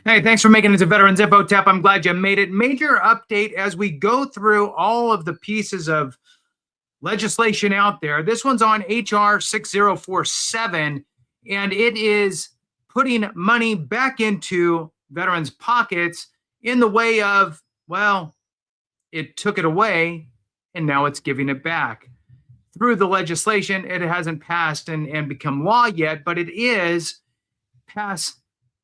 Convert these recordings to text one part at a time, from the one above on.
Hey, thanks for making it to Veterans Info Tap. I'm glad you made it. Major update as we go through all of the pieces of legislation out there. This one's on HR 6047, and it is putting money back into veterans' pockets in the way of, well, it took it away and now it's giving it back. Through the legislation, it hasn't passed and become law yet, but it is past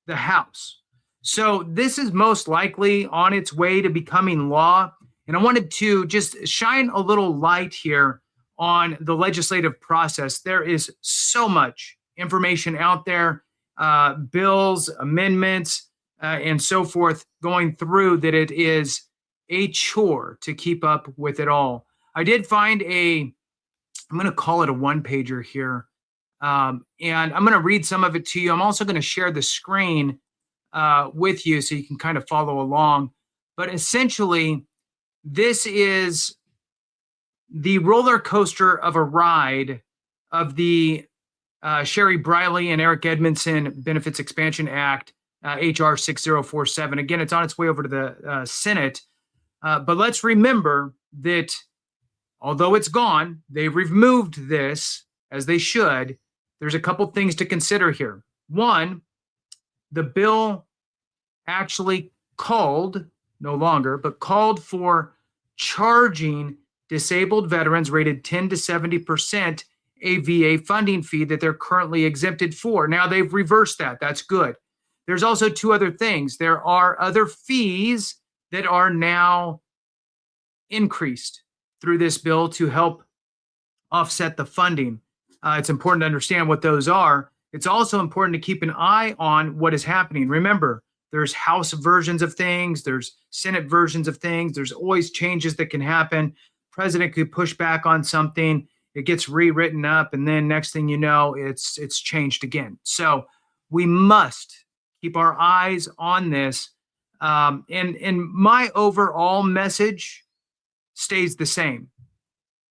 the House. So this is most likely on its way to becoming law. And I wanted to just shine a little light here on the legislative process. There is so much information out there, bills, amendments, and so forth going through that it is a chore to keep up with it all. I did find I'm going to call it a one-pager here. And I'm going to read some of it to you. I'm also going to share the screen with you so you can kind of follow along. But essentially, this is the roller coaster of a ride of the Sherry Briley and Eric Edmondson Benefits Expansion Act, HR 6047. Again, it's on its way over to the Senate. But let's remember that although it's gone, they've removed this as they should. There's a couple things to consider here. One, the bill actually called, no longer, but called for charging disabled veterans rated 10 to 70% a VA funding fee that they're currently exempted for. Now they've reversed that. That's good. There's also two other things. There are other fees that are now increased through this bill to help offset the funding. It's important to understand what those are. It's also important to keep an eye on what is happening. Remember, there's House versions of things, there's Senate versions of things, there's always changes that can happen. President could push back on something, it gets rewritten up, and then next thing you know, it's changed again. So we must keep our eyes on this. And my overall message stays the same.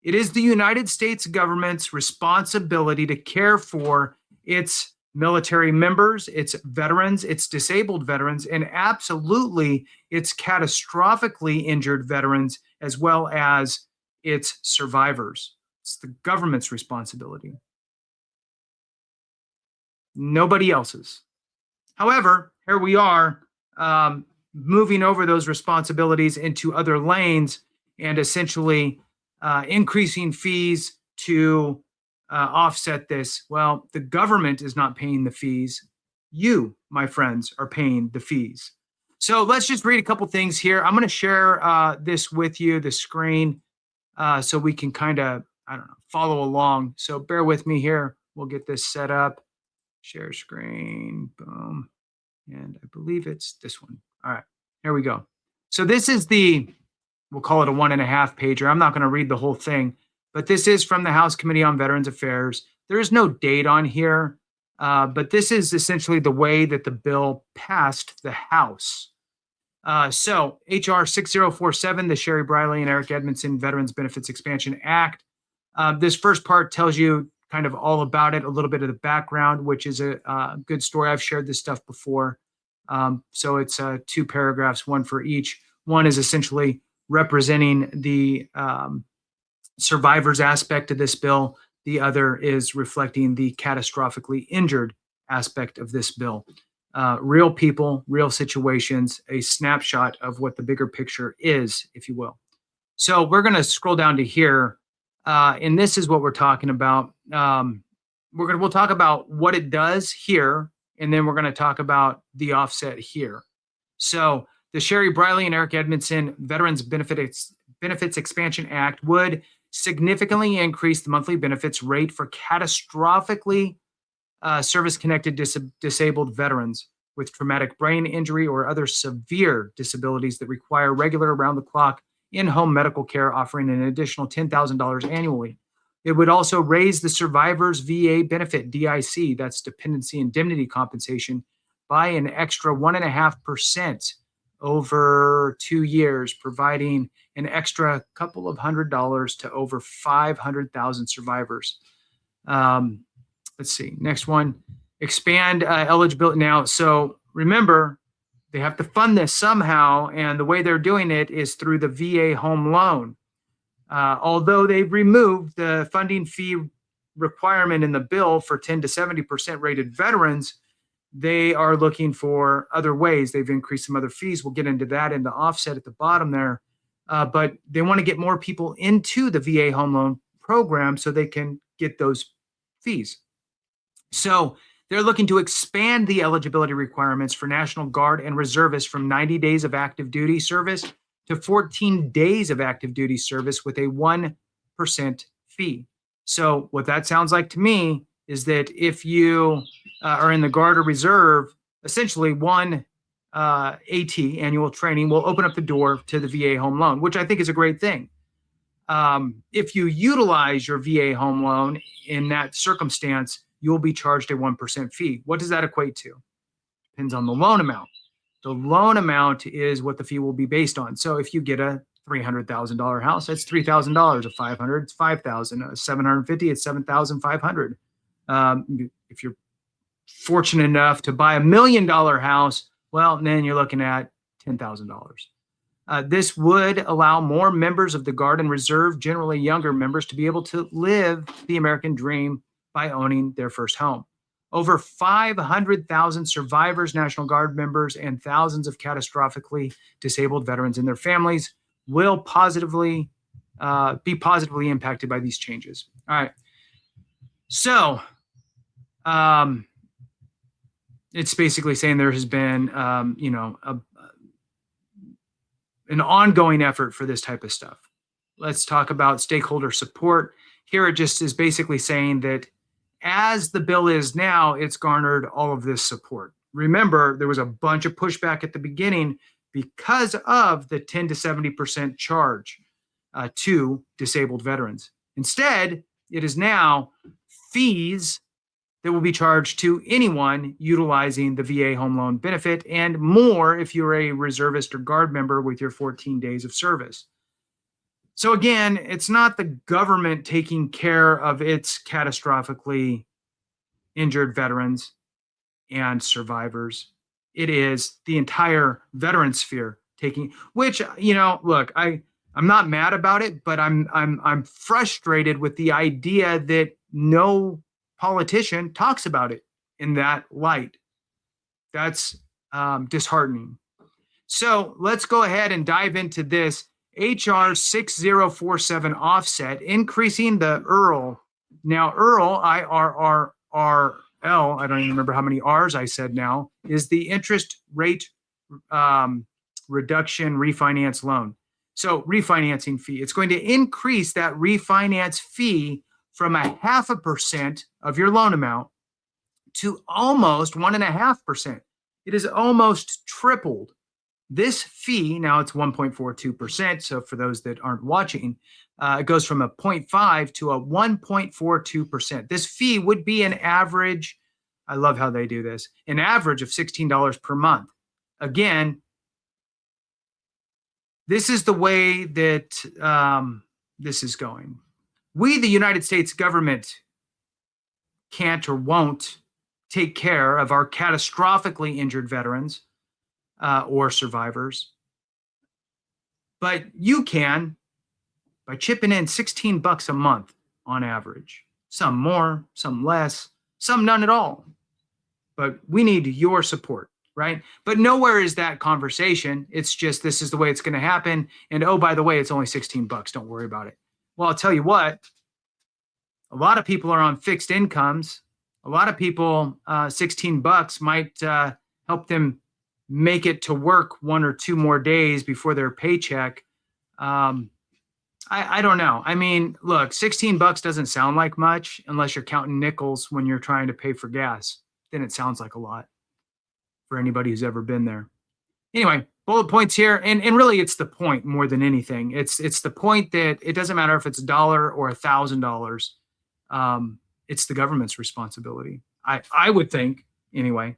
It is the United States government's responsibility to care for its military members, its veterans, its disabled veterans, and absolutely its catastrophically injured veterans, as well as its survivors. It's the government's responsibility. Nobody else's. However, here we are moving over those responsibilities into other lanes and essentially increasing fees to offset this. Well, the government is not paying the fees. You, my friends, are paying the fees. So let's just read a couple things here. I'm going to share this with you, the screen, so we can kind of, follow along. So bear with me here. We'll get this set up. Share screen, boom. And I believe it's this one. All right, here we go. So this is we'll call it a 1.5 pager. I'm not going to read the whole thing, but this is from the House Committee on Veterans Affairs. There is no date on here, but this is essentially the way that the bill passed the House. So HR 6047, the Sherry Briley and Eric Edmondson Veterans Benefits Expansion Act. This first part tells you kind of all about it, a little bit of the background, which is a good story. I've shared this stuff before. So it's 2 paragraphs, one for each. One is essentially representing the survivors aspect of this bill. The other is reflecting the catastrophically injured aspect of this bill. Real people, real situations, a snapshot of what the bigger picture is, if you will. So we're going to scroll down to here, and this is what we're talking about. We'll talk about what it does here, and then we're going to talk about the offset here. So the Sherry Briley and Eric Edmondson Veterans Benefits Expansion Act would significantly increase the monthly benefits rate for catastrophically service-connected disabled veterans with traumatic brain injury or other severe disabilities that require regular around-the-clock in-home medical care, offering an additional $10,000 annually. It would also raise the survivor's VA benefit, DIC, that's dependency indemnity compensation, by an extra 1.5% over 2 years, providing an extra couple of $100s to over 500,000 survivors. Let's see, next one, expand eligibility. Now, so remember, they have to fund this somehow, and the way they're doing it is through the VA home loan. Although they've removed the funding fee requirement in the bill for 10 to 70% rated veterans, they are looking for other ways. They've increased some other fees. We'll get into that in the offset at the bottom there. But they want to get more people into the VA home loan program so they can get those fees. So they're looking to expand the eligibility requirements for National Guard and Reservists from 90 days of active duty service to 14 days of active duty service with a 1% fee. So what that sounds like to me is that if you are in the Guard or Reserve, essentially one AT, annual training, will open up the door to the VA home loan, which I think is a great thing. If you utilize your VA home loan in that circumstance, you'll be charged a 1% fee. What does that equate to? Depends on the loan amount. The loan amount is what the fee will be based on. So if you get a $300,000 house, that's $3,000. A $500,000, it's $5,000. A $750,000, it's $7,500. If you're fortunate enough to buy $1 million house, well, then you're looking at $10,000. This would allow more members of the Guard and Reserve, generally younger members, to be able to live the American dream by owning their first home. Over 500,000 survivors, National Guard members, and thousands of catastrophically disabled veterans and their families will be positively impacted by these changes. All right. So it's basically saying there has been, an ongoing effort for this type of stuff. Let's talk about stakeholder support. Here it just is basically saying that as the bill is now, it's garnered all of this support. Remember, there was a bunch of pushback at the beginning because of the 10 to 70% charge to disabled veterans. Instead, it is now fees that will be charged to anyone utilizing the VA home loan benefit, and more if you're a reservist or Guard member with your 14 days of service. So again, it's not the government taking care of its catastrophically injured veterans and survivors. It is the entire veteran sphere taking, which, look, I'm not mad about it, but I'm frustrated with the idea that no politician talks about it in that light. That's disheartening. So let's go ahead and dive into this. HR 6047 offset, increasing the IRL. Now, IRL, I-R-R-R-L, I don't even remember how many R's I said now, is the interest rate reduction refinance loan. So refinancing fee, it's going to increase that refinance fee from 0.5% of your loan amount to almost 1.5%. It is almost tripled. This fee, now it's 1.42%. So for those that aren't watching, it goes from a 0.5 to a 1.42%. This fee would be an average, I love how they do this, an average of $16 per month. Again, this is the way that this is going. We, the United States government, can't or won't take care of our catastrophically injured veterans or survivors. But you can by chipping in $16 a month on average. Some more, some less, some none at all. But we need your support, right? But nowhere is that conversation. It's just, this is the way it's going to happen. And oh, by the way, it's only $16. Don't worry about it. Well, I'll tell you what, a lot of people are on fixed incomes. A lot of people, $16 might help them make it to work 1 or 2 more days before their paycheck. I don't know. I mean, look, $16 doesn't sound like much unless you're counting nickels when you're trying to pay for gas. Then it sounds like a lot for anybody who's ever been there. Anyway, bullet points here. And really, it's the point more than anything. It's the point that it doesn't matter if it's $1 or $1,000. It's the government's responsibility, I would think, anyway.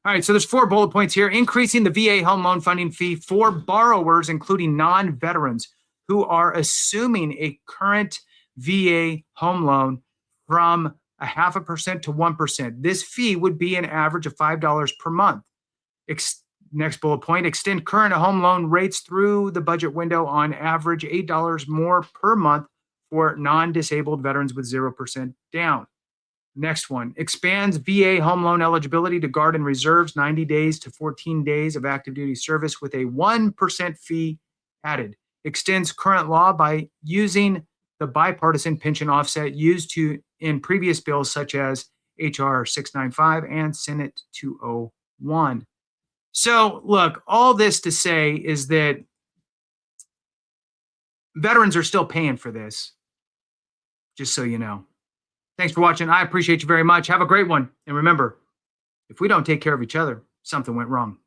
All right, so there's 4 bullet points here. Increasing the VA home loan funding fee for borrowers, including non-veterans who are assuming a current VA home loan, from 0.5% to 1%. This fee would be an average of $5 per month. Next bullet point, extend current home loan rates through the budget window on average $8 more per month for non-disabled veterans with 0% down. Next one, expands VA home loan eligibility to Guard and Reserves 90 days to 14 days of active duty service with a 1% fee added. Extends current law by using the bipartisan pension offset used in previous bills such as HR 695 and Senate 201. So, look, all this to say is that veterans are still paying for this, just so you know. Thanks for watching. I appreciate you very much. Have a great one. And remember, if we don't take care of each other, something went wrong.